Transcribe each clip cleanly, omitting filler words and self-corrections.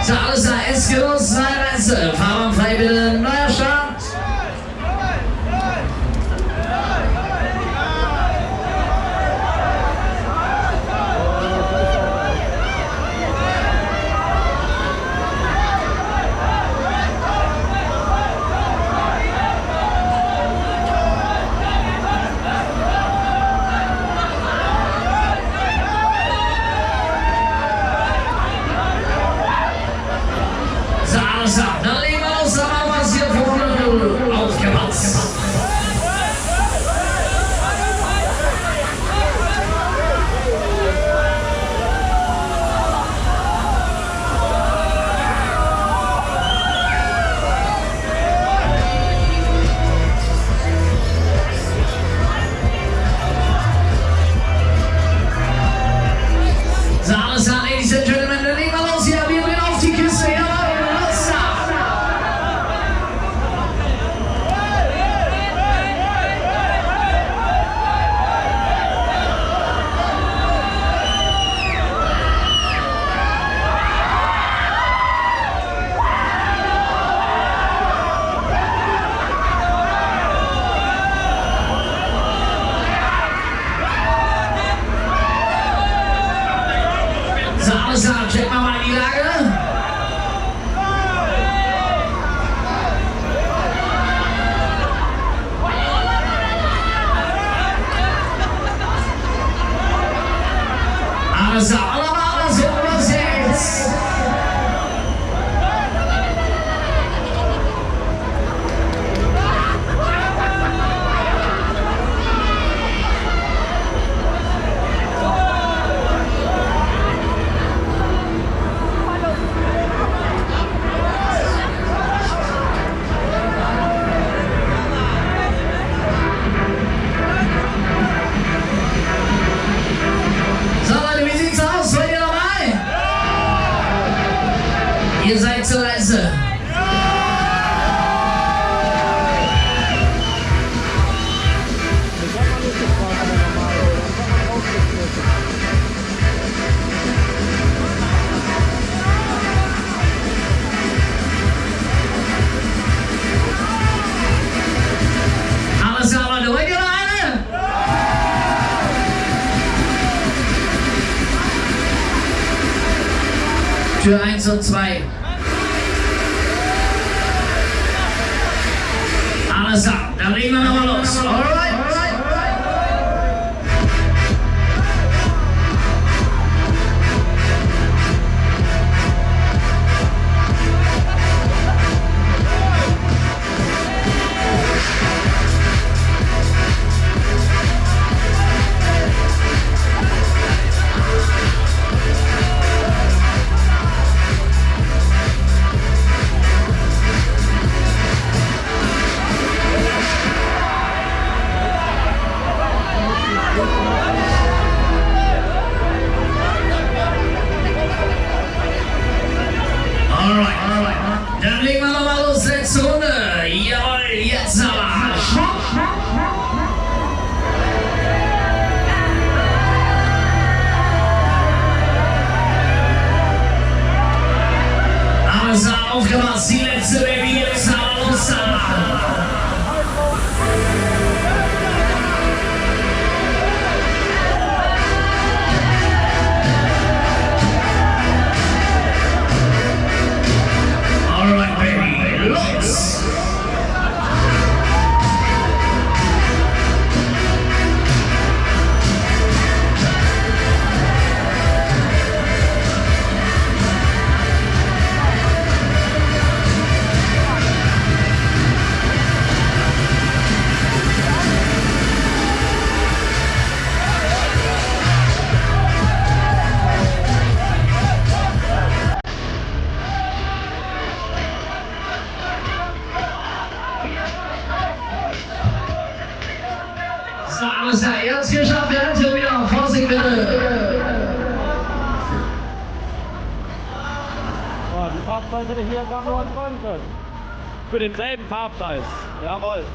So, alles klar, es geht los, Reise. Fahrern frei bitte, neuer Start. Dann legen wir los, aber was hier vorne aufgepasst. So, alles klar, Ladies and Gentlemen, dann legen wir los hier, wir gehen auf die Kiste, ja. So, alles klar, checken wir mal die Lage. Alles klar, alle so was jetzt. Ihr seid zur Reise. Alles klar, Leute, wollt ihr noch eine? Tür 1 und 2. Alles klar, dann legen wir nochmal los. Alright. Dann legen wir nochmal los, letzte Runde. Jawohl, jetzt aber. Alles klar, aufgepasst, die letzte Baby, jetzt aber los. Alright, baby, los! So, alles klar, ihr habt es geschafft, wir haben hier wieder. Vorsicht bitte. Oh, die Farbpreise hätte ich hier gar nur anfangen können. Für denselben Farbpreis. Jawohl.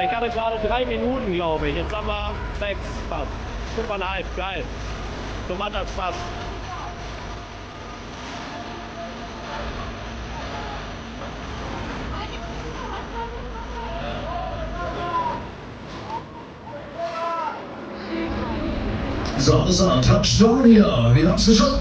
Ich hatte gerade 3 Minuten, glaube ich. Jetzt haben wir 6 fast. 5,5, geil. So macht das Spaß. So, Touchdown hier. Wie hast du schon?